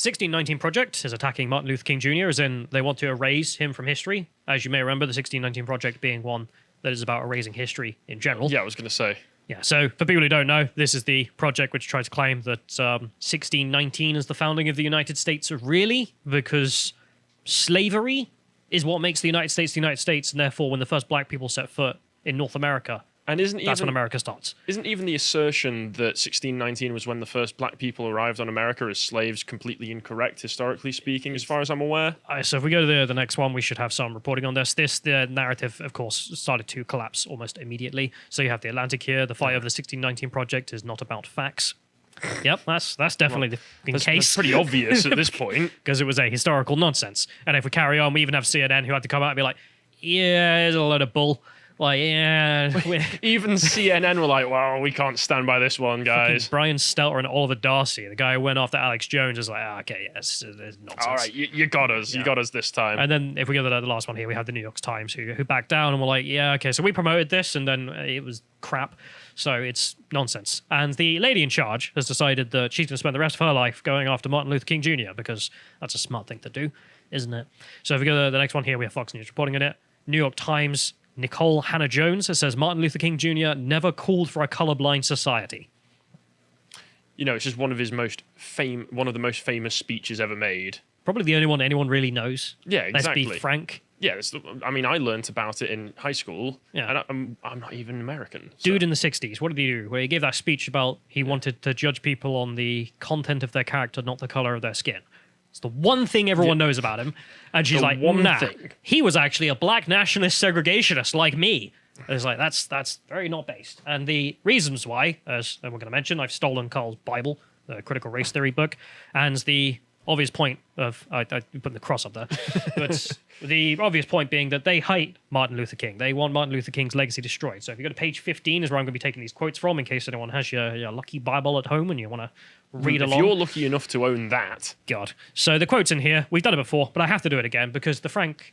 1619 Project is attacking Martin Luther King Jr., as in they want to erase him from history. As you may remember, the 1619 Project being one that is about erasing history in general. Yeah, I was going to say. Yeah, so for people who don't know, this is the project which tries to claim that 1619 is the founding of the United States, really, because slavery is what makes the United States, and therefore when the first black people set foot in North America, and that's when America starts. Isn't even the assertion that 1619 was when the first black people arrived on America as slaves completely incorrect, historically speaking, as far as I'm aware? So if we go to the next one, we should have some reporting on this. The narrative, of course, started to collapse almost immediately. So you have the Atlantic here. The fight of the 1619 Project is not about facts. Yep, that's definitely the case. That's pretty obvious at this point. Because it was a historical nonsense. And if we carry on, we even have CNN who had to come out and be like, yeah, it's a load of bull. Like, yeah. Even CNN were like, well, we can't stand by this one, guys. Brian Stelter and Oliver Darcy, the guy who went after Alex Jones, is like, okay, yes, there's nonsense. All right, you got us. Yeah. You got us this time. And then if we go to the last one here, we have the New York Times who backed down and were like, yeah, okay, so we promoted this and then it was crap. So it's nonsense. And the lady in charge has decided that she's going to spend the rest of her life going after Martin Luther King Jr. because that's a smart thing to do, isn't it? So if we go to the next one here, we have Fox News reporting on it. New York Times, Nicole Hannah-Jones says Martin Luther King Jr. never called for a colorblind society. You know, it's just one of the most famous speeches ever made. Probably the only one anyone really knows. Yeah, exactly. Let's be frank. Yeah, I mean, I learnt about it in high school, yeah. and I'm not even American. So. Dude in the 60s, what did he do? Where he gave that speech about he wanted to judge people on the content of their character, not the color of their skin. It's the one thing everyone knows about him. And she's like, nah, he was actually a black nationalist segregationist like me. And it's like, that's very not based. And the reasons why, as we're going to mention, I've stolen Carl's Bible, the critical race theory book, and the obvious point of, I put the cross up there, but the obvious point being that they hate Martin Luther King. They want Martin Luther King's legacy destroyed. So if you go to page 15 is where I'm going to be taking these quotes from in case anyone has your lucky Bible at home and you want to read along. If you're lucky enough to own that. God. So the quotes in here, we've done it before, but I have to do it again because the frank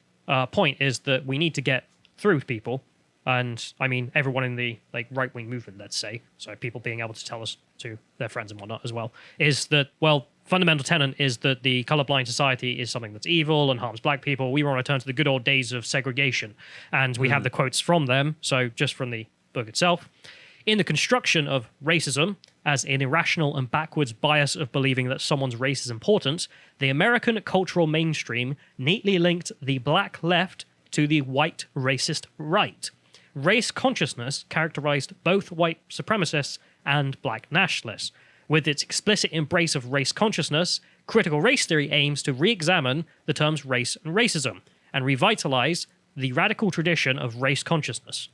point is that we need to get through to people. And I mean, everyone in the right-wing movement, let's say, so people being able to tell us to their friends and whatnot as well, is that, well, fundamental tenet is that the colorblind society is something that's evil and harms black people. We want to return to the good old days of segregation. And we have the quotes from them, so just from the book itself. In the construction of racism as an irrational and backwards bias of believing that someone's race is important, the American cultural mainstream neatly linked the black left to the white racist right. Race consciousness characterized both white supremacists and black nationalists. With its explicit embrace of race consciousness, critical race theory aims to re-examine the terms race and racism and revitalize the radical tradition of race consciousness.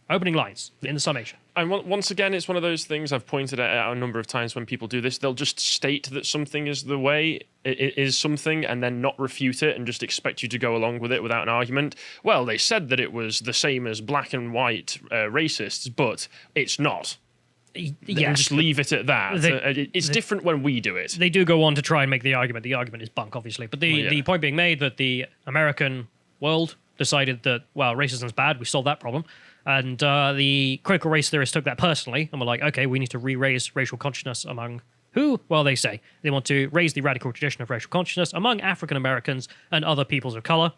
Opening lines in the summation. And once again, it's one of those things I've pointed out a number of times when people do this. They'll just state that something is the way it is something and then not refute it and just expect you to go along with it without an argument. Well, they said that it was the same as black and white racists, but it's not. Yeah, and just leave it at that. It's different when we do it. They do go on to try and make the argument. The argument is bunk, obviously. But the point being made that the American world decided that, well, racism's bad, we solved that problem. And the critical race theorists took that personally and were like, okay, we need to re-raise racial consciousness among who? Well, they say they want to raise the radical tradition of racial consciousness among African Americans and other peoples of color.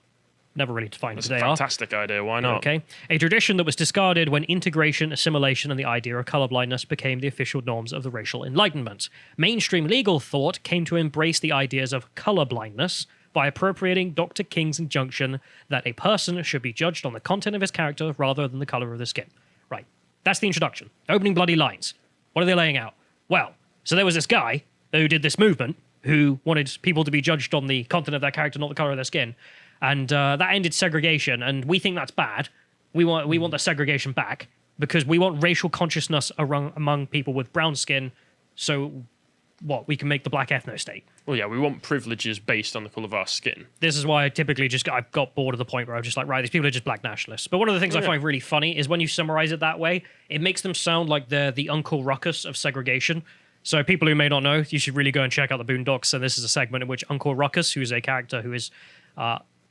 Never really defined who they are. That's a fantastic idea. Why not? Okay. A tradition that was discarded when integration, assimilation, and the idea of colorblindness became the official norms of the racial Enlightenment. Mainstream legal thought came to embrace the ideas of colorblindness by appropriating Dr. King's injunction that a person should be judged on the content of his character rather than the color of their skin. Right. That's the introduction. Opening bloody lines. What are they laying out? Well, so there was this guy who did this movement who wanted people to be judged on the content of their character, not the color of their skin. And that ended segregation, and we think that's bad. We want the segregation back because we want racial consciousness among people with brown skin. So, what, we can make the black ethno-state. Well, yeah, we want privileges based on the colour of our skin. This is why I typically I've got bored of the point where I'm just like, right, these people are just black nationalists. But one of the things I find really funny is when you summarize it that way, it makes them sound like they're the Uncle Ruckus of segregation. So people who may not know, you should really go and check out the Boondocks. And this is a segment in which Uncle Ruckus, who's a character who is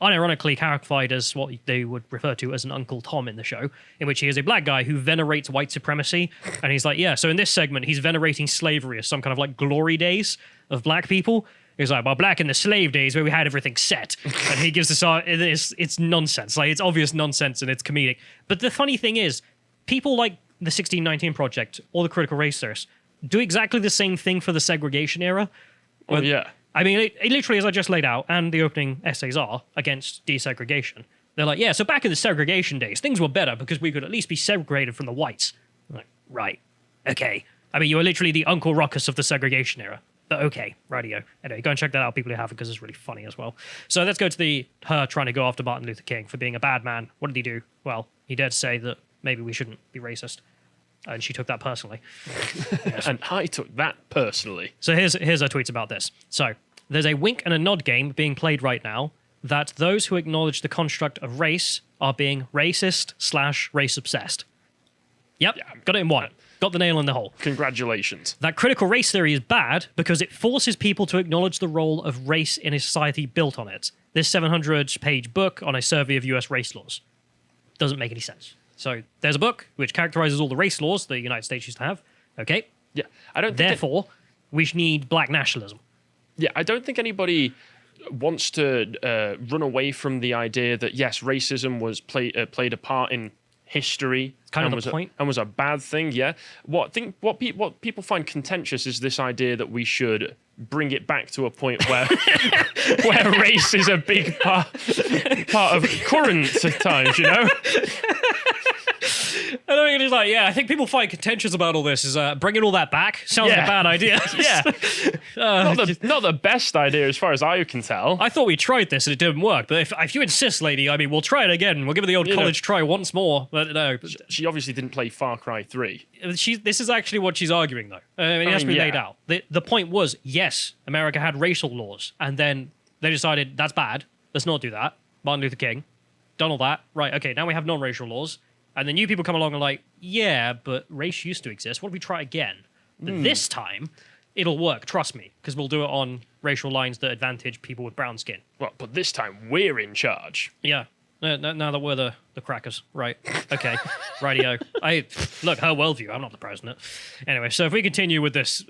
unironically characterized as what they would refer to as an Uncle Tom in the show, in which he is a black guy who venerates white supremacy. And he's like, yeah, so in this segment, he's venerating slavery as some kind of like glory days of black people. He's like, well, back in the slave days where we had everything set. And he gives this art, it's nonsense. Like, it's obvious nonsense and it's comedic. But the funny thing is, people like the 1619 Project or the Critical Race Theorists do exactly the same thing for the segregation era. Oh, yeah. I mean, it literally, as I just laid out, and the opening essays are, against desegregation. They're like, yeah, so back in the segregation days, things were better because we could at least be segregated from the whites. I'm like, right, okay. I mean, you were literally the Uncle Ruckus of the segregation era. But okay, radio. Anyway, go and check that out, people who haven't, because it's really funny as well. So let's go to her trying to go after Martin Luther King for being a bad man. What did he do? Well, he dared say that maybe we shouldn't be racist. And she took that personally. Yes. And I took that personally. So here's her tweets about this. So there's a wink and a nod game being played right now that those who acknowledge the construct of race are being racist/race obsessed. Yep, Yeah. got it in one. Got the nail in the hole. Congratulations. That critical race theory is bad because it forces people to acknowledge the role of race in a society built on it. This 700-page book on a survey of US race laws doesn't make any sense. So there's a book which characterizes all the race laws the United States used to have. Okay? Yeah, I don't think Therefore, we need black nationalism. Yeah, I don't think anybody wants to run away from the idea that yes, racism was played a part in history. Kind of and the point. and was a bad thing. Yeah, what people find contentious is this idea that we should bring it back to a point where where race is a big part of current times. You know. I don't think it's like, yeah, I think people find contentious about all this. Is bringing all that back sounds like a Yeah. bad idea. Yeah, not the best idea as far as I can tell. I thought we tried this and it didn't work, but if you insist, lady, I mean, we'll try it again. We'll give it the old You know. college try once more. But no, She obviously didn't play Far Cry 3. this is actually what she's arguing, though. It has to be yeah. laid out. The point was, yes, America had racial laws, and then they decided that's bad. Let's not do that. Martin Luther King, done all that. Right, okay, now we have non-racial laws. And then new people come along and like, yeah, but race used to exist. What if we try again? But this time, it'll work, trust me, because we'll do it on racial lines that advantage people with brown skin. Well, but this time we're in charge. Yeah. Now that we're the crackers. Right. Okay. Radio. Look, her worldview. I'm not the president. Anyway, so if we continue with this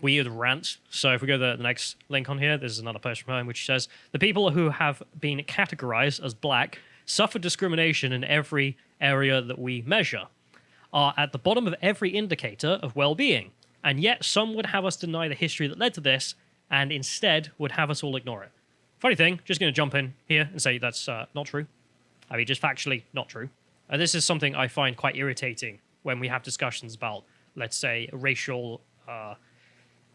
weird rant, so if we go to the next link on here, there's another post from her in which says, the people who have been categorized as black suffer discrimination in every area that we measure, are at the bottom of every indicator of well-being, and yet some would have us deny the history that led to this, and instead would have us all ignore it. Funny thing, just going to jump in here and say that's not true. I mean, just factually not true. And this is something I find quite irritating when we have discussions about, let's say, racial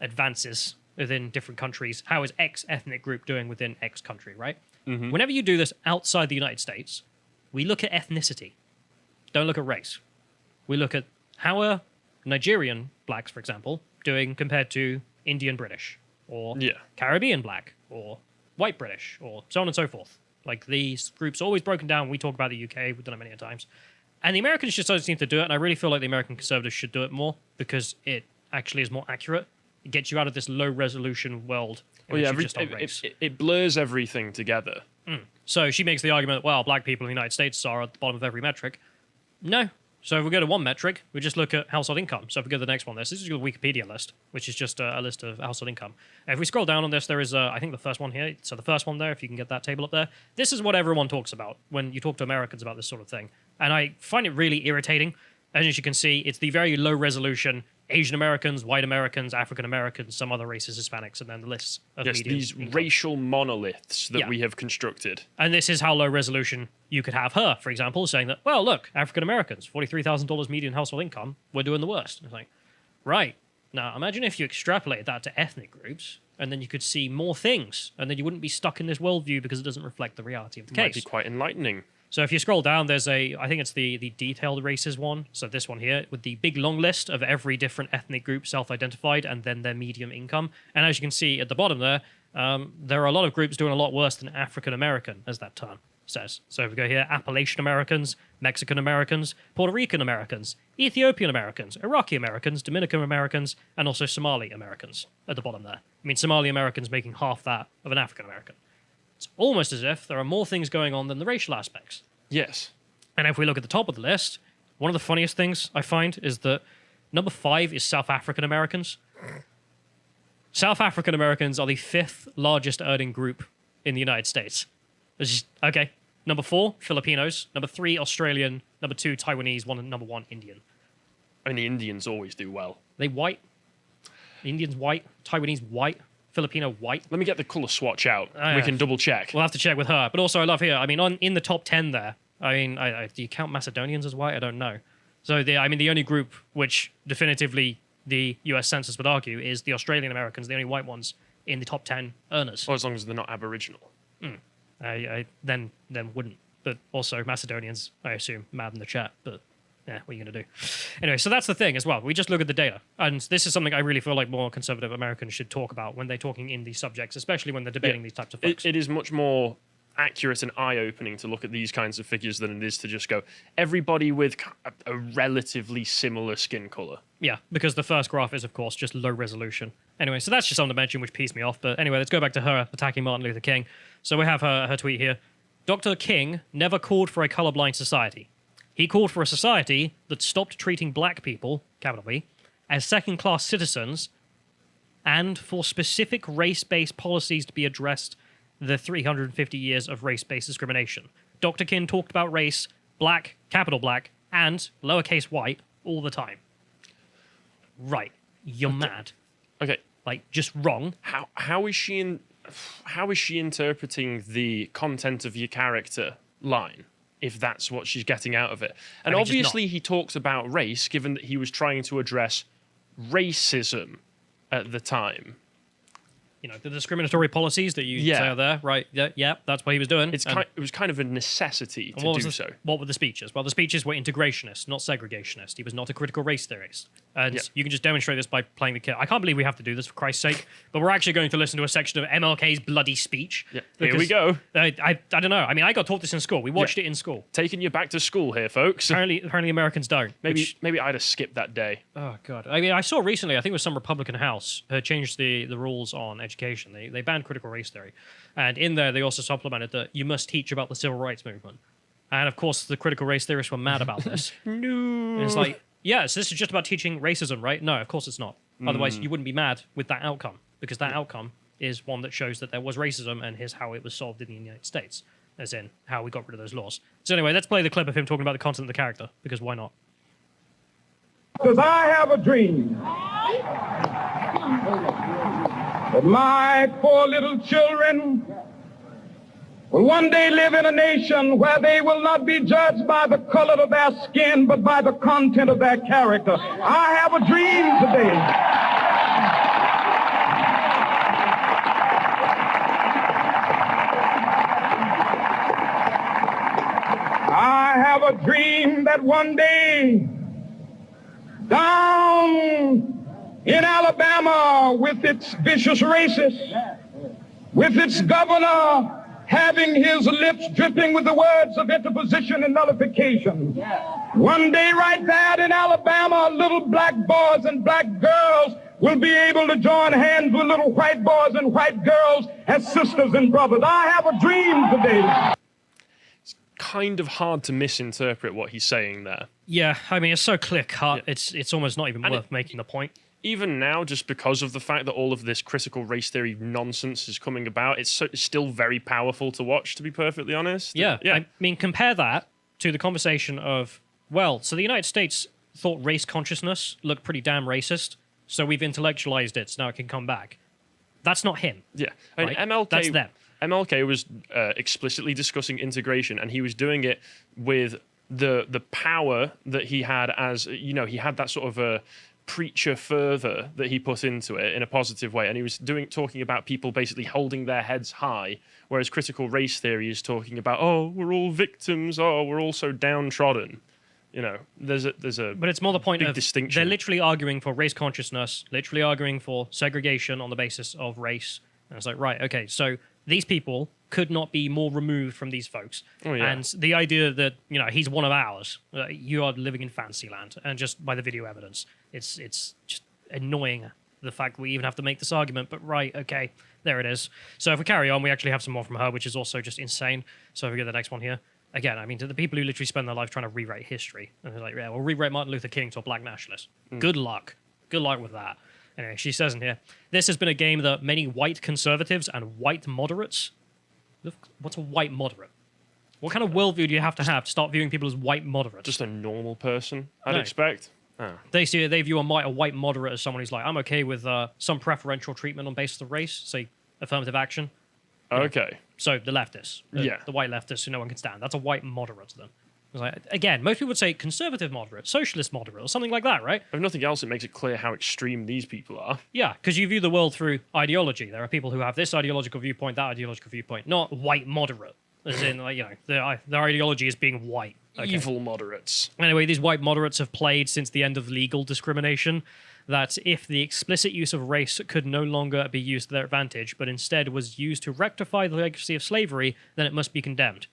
advances within different countries. How is X ethnic group doing within X country, right? Mm-hmm. Whenever you do this outside the United States, we look at ethnicity. Don't look at race. We look at how are Nigerian blacks, for example, doing compared to Indian British, or Caribbean black, or white British, or so on and so forth. Like, these groups are always broken down. We talk about the UK. We've done it many times. And the Americans just don't seem to do it, and I really feel like the American conservatives should do it more because it actually is more accurate. It gets you out of this low-resolution world in which you're just on race. It blurs everything together. So she makes the argument, well, black people in the United States are at the bottom of every metric. No. So if we go to one metric, we just look at household income. So if we go to the next one, this is your Wikipedia list, which is just a list of household income. And if we scroll down on this, there is, I think, the first one here. So the first one there, if you can get that table up there, this is what everyone talks about when you talk to Americans about this sort of thing. And I find it really irritating. As you can see, it's the very low resolution Asian Americans, white Americans, African Americans, some other races, Hispanics, and then the lists of median these income. racial monoliths that we have constructed. And this is how low resolution you could have her, for example, saying that, well, look, African Americans, $43,000 median household income, we're doing the worst. It's like, right. Now, imagine if you extrapolated that to ethnic groups, and then you could see more things, and then you wouldn't be stuck in this worldview because it doesn't reflect the reality of the Might case. be quite enlightening. So if you scroll down, there's I think it's the detailed races one. So this one here with the big long list of every different ethnic group self-identified and then their median income. And as you can see at the bottom there are a lot of groups doing a lot worse than African American, as that term says. So if we go here, Appalachian Americans, Mexican Americans, Puerto Rican Americans, Ethiopian Americans, Iraqi Americans, Dominican Americans, and also Somali Americans at the bottom there. I mean, Somali Americans making half that of an African American. It's almost as if there are more things going on than the racial aspects. Yes. And if we look at the top of the list, one of the funniest things I find is that number 5 is South African Americans. South African Americans are the 5th largest earning group in the United States. Okay. Number 4, Filipinos. Number 3, Australian. Number 2, Taiwanese. Number 1, Indian. And the Indians always do well. They white. The Indians white. Taiwanese white. Filipino white. Let me get the colour swatch out. We can double check. We'll have to check with her. But also, I love here. I mean, in the top 10 there. I mean, do you count Macedonians as white? I don't know. So the only group which definitively the U.S. Census would argue is the Australian Americans, the only white ones in the top 10 earners. Well, as long as they're not Aboriginal. Then wouldn't. But also Macedonians, I assume, mad in the chat. But yeah, what are you going to do? Anyway, so that's the thing as well. We just look at the data. And this is something I really feel like more conservative Americans should talk about when they're talking in these subjects, especially when they're debating these types of folks. It is much more accurate and eye-opening to look at these kinds of figures than it is to just go, everybody with a relatively similar skin color. Yeah, because the first graph is, of course, just low resolution. Anyway, so that's just something to mention which pissed me off. But anyway, let's go back to her attacking Martin Luther King. So we have her tweet here. Dr. King never called for a colorblind society. He called for a society that stopped treating black people, capital B, as second-class citizens and for specific race-based policies to be addressed the 350 years of race-based discrimination. Dr. King talked about race, black, capital black, and lowercase white all the time. Right. You're mad. Okay. Like, just wrong. How is she interpreting the content of your character line, if that's what she's getting out of it? And obviously he talks about race, given that he was trying to address racism at the time. You know, the discriminatory policies that you say are there, right? Yeah, that's what he was doing. It was kind of a necessity to do so. What were the speeches? Well, the speeches were integrationist, not segregationist. He was not a critical race theorist. And you can just demonstrate this by playing the kid. I can't believe we have to do this, for Christ's sake. But we're actually going to listen to a section of MLK's bloody speech. Yeah. Here we go. I don't know. I mean, I got taught this in school. We watched it in school. Taking you back to school here, folks. Apparently Americans don't. Maybe I'd have skipped that day. Oh, God. I mean, I saw recently, I think it was some Republican House, changed the rules on education. They banned critical race theory. And in there, they also supplemented that you must teach about the civil rights movement. And, of course, the critical race theorists were mad about this. No. And it's like, yeah, so this is just about teaching racism, right? No, of course it's not. Otherwise, you wouldn't be mad with that outcome, because that outcome is one that shows that there was racism, and here's how it was solved in the United States, as in how we got rid of those laws. So anyway, let's play the clip of him talking about the content of the character, because why not? Because I have a dream that my poor little children will one day live in a nation where they will not be judged by the color of their skin, but by the content of their character. I have a dream today. I have a dream that one day, down in Alabama, with its vicious racists, with its governor having his lips dripping with the words of interposition and nullification. One day right there in Alabama, little black boys and black girls will be able to join hands with little white boys and white girls as sisters and brothers. I have a dream today. It's kind of hard to misinterpret what he's saying there. Yeah, I mean, it's so clear-cut, it's almost not even worth making the point. Even now, just because of the fact that all of this critical race theory nonsense is coming about, it's still very powerful to watch, to be perfectly honest. Yeah. I mean, compare that to the conversation of, well, so the United States thought race consciousness looked pretty damn racist, so we've intellectualized it, so now it can come back. That's not him. Yeah. Right? MLK, that's them. MLK was explicitly discussing integration, and he was doing it with the power that he had as, you know, he had that sort of a preacher fervor that he put into it in a positive way, and he was talking about people basically holding their heads high, whereas critical race theory is talking about, oh, we're all victims, oh, we're all so downtrodden. You know, there's a but it's more the point of distinction. They're literally arguing for race consciousness, literally arguing for segregation on the basis of race. And it's like, right, okay, so these people could not be more removed from these folks. Oh, yeah. And the idea that, you know, he's one of ours, you are living in fantasy land, and just by the video evidence, it's just annoying the fact that we even have to make this argument, but right, okay, there it is. So if we carry on, we actually have some more from her, which is also just insane. So if we get the next one here. Again, I mean, to the people who literally spend their life trying to rewrite history, and they're like, yeah, we'll rewrite Martin Luther King to a black nationalist. Good luck. Good luck with that. Anyway, she says in here, this has been a game that many white conservatives and white moderates... What's a white moderate? What kind of worldview do you have to start viewing people as white moderates? Just a normal person, I'd No. expect. Oh. They view a white moderate as someone who's like, I'm okay with some preferential treatment on basis of race, say affirmative action. Okay. So the leftists, the white leftists who no one can stand. That's a white moderate to them. It's like, again, most people would say conservative moderate, socialist moderate, or something like that, right? If nothing else, it makes it clear how extreme these people are. Yeah, because you view the world through ideology. There are people who have this ideological viewpoint, that ideological viewpoint, not white moderate, as in, like, you know, their ideology is being white. Okay. Evil moderates. Anyway, these white moderates have played since the end of legal discrimination that if the explicit use of race could no longer be used to their advantage, but instead was used to rectify the legacy of slavery, then it must be condemned.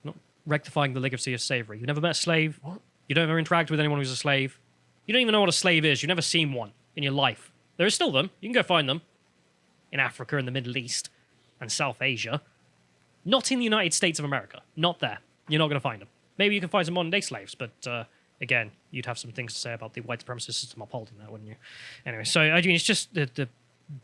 Not rectifying the legacy of slavery. You've never met a slave. What? You don't ever interact with anyone who's a slave. You don't even know what a slave is. You've never seen one in your life. There is still them. You can go find them in Africa and the Middle East and South Asia. Not in the United States of America. Not there. You're not going to find them. Maybe you can find some modern-day slaves, but again, you'd have some things to say about the white supremacist system upholding that, wouldn't you? Anyway, so I mean, it's just the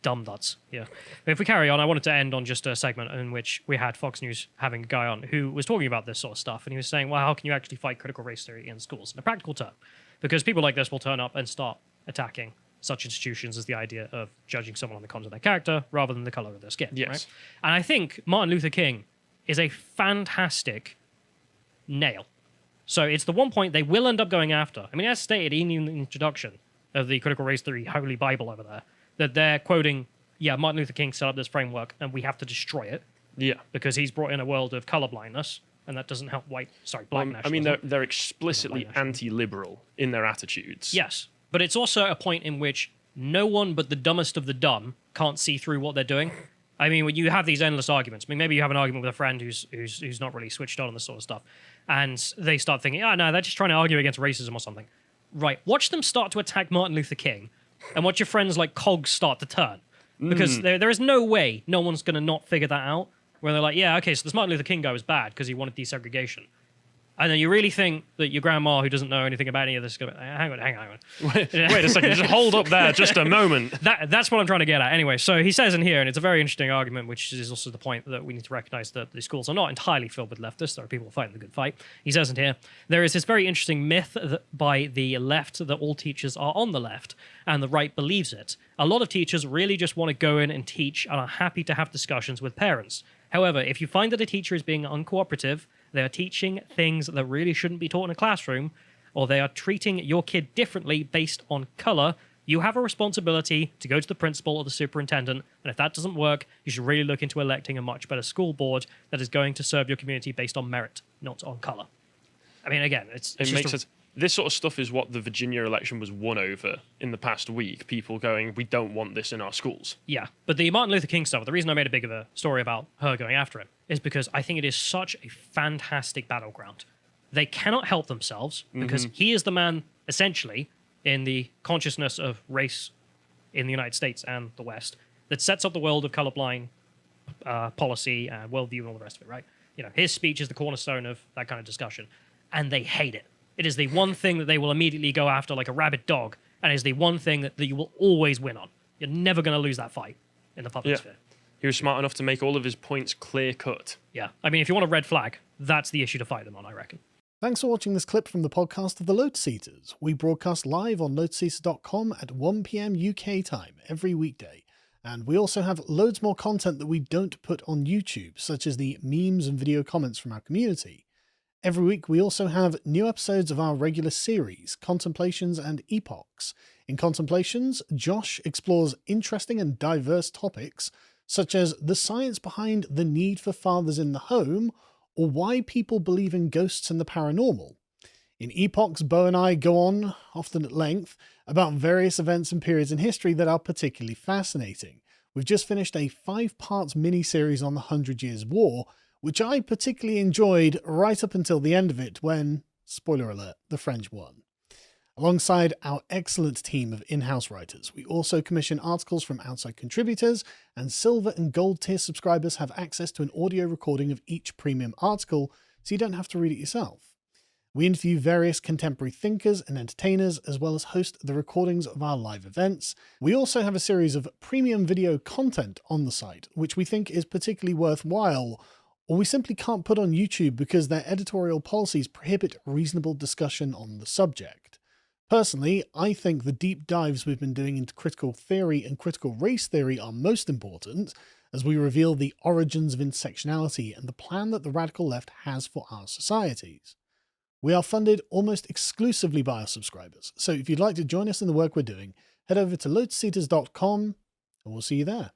dumb nuts. Yeah. But if we carry on, I wanted to end on just a segment in which we had Fox News having a guy on who was talking about this sort of stuff, and he was saying, well, how can you actually fight critical race theory in schools in a practical term? Because people like this will turn up and start attacking such institutions as the idea of judging someone on the content of their character rather than the color of their skin. Yes. Right? And I think Martin Luther King is a fantastic nail. So it's the one point they will end up going after. I mean, as stated in the introduction of the critical race theory Holy Bible over there, that they're quoting, yeah, Martin Luther King set up this framework and we have to destroy it. Yeah. Because he's brought in a world of colorblindness, and that doesn't help black nationalism. I mean, they're explicitly anti-liberal in their attitudes. Yes, but it's also a point in which no one but the dumbest of the dumb can't see through what they're doing. I mean, when you have these endless arguments, I mean, maybe you have an argument with a friend who's not really switched on this sort of stuff, and they start thinking, oh, no, they're just trying to argue against racism or something. Right, watch them start to attack Martin Luther King, and watch your friends like cogs start to turn. Because there is no way no one's going to not figure that out, where they're like, yeah, okay, so this Martin Luther King guy was bad because he wanted desegregation. And then you really think that your grandma, who doesn't know anything about any of this, is going, hang on. Wait a second, just hold up there just a moment. That's what I'm trying to get at. Anyway, so he says in here, and it's a very interesting argument, which is also the point that we need to recognize that the schools are not entirely filled with leftists. There are people fighting the good fight. He says in here, there is this very interesting myth by the left that all teachers are on the left, and the right believes it. A lot of teachers really just want to go in and teach and are happy to have discussions with parents. However, if you find that a teacher is being uncooperative, they are teaching things that really shouldn't be taught in a classroom, or they are treating your kid differently based on color, you have a responsibility to go to the principal or the superintendent, and if that doesn't work, you should really look into electing a much better school board that is going to serve your community based on merit, not on color. I mean, again, it makes sense. This sort of stuff is what the Virginia election was won over in the past week. People going, we don't want this in our schools. Yeah, but the Martin Luther King stuff, the reason I made a big of a story about her going after him is because I think it is such a fantastic battleground. They cannot help themselves because he is the man, essentially, in the consciousness of race in the United States and the West that sets up the world of colorblind policy and worldview and all the rest of it, right? You know, his speech is the cornerstone of that kind of discussion, and they hate it. It is the one thing that they will immediately go after like a rabid dog, and it is the one thing that you will always win on. You're never going to lose that fight in the public sphere. He was smart enough to make all of his points clear-cut. Yeah. I mean, if you want a red flag, that's the issue to fight them on, I reckon. Thanks for watching this clip from the podcast of the Lotus Eaters. We broadcast live on lotuseaters.com at 1 p.m. UK time every weekday. And we also have loads more content that we don't put on YouTube, such as the memes and video comments from our community. Every week, we also have new episodes of our regular series, Contemplations and Epochs. In Contemplations, Josh explores interesting and diverse topics, such as the science behind the need for fathers in the home, or why people believe in ghosts and the paranormal. In Epochs, Bo and I go on, often at length, about various events and periods in history that are particularly fascinating. We've just finished a 5-part mini-series on the 100 Years' War, which I particularly enjoyed right up until the end of it when, spoiler alert, the French won. Alongside our excellent team of in-house writers, we also commission articles from outside contributors, and silver and gold tier subscribers have access to an audio recording of each premium article, so you don't have to read it yourself. We interview various contemporary thinkers and entertainers, as well as host the recordings of our live events. We also have a series of premium video content on the site, which we think is particularly worthwhile, or we simply can't put on YouTube because their editorial policies prohibit reasonable discussion on the subject. Personally, I think the deep dives we've been doing into critical theory and critical race theory are most important, as we reveal the origins of intersectionality and the plan that the radical left has for our societies. We are funded almost exclusively by our subscribers, so if you'd like to join us in the work we're doing, head over to lotuseaters.com and we'll see you there.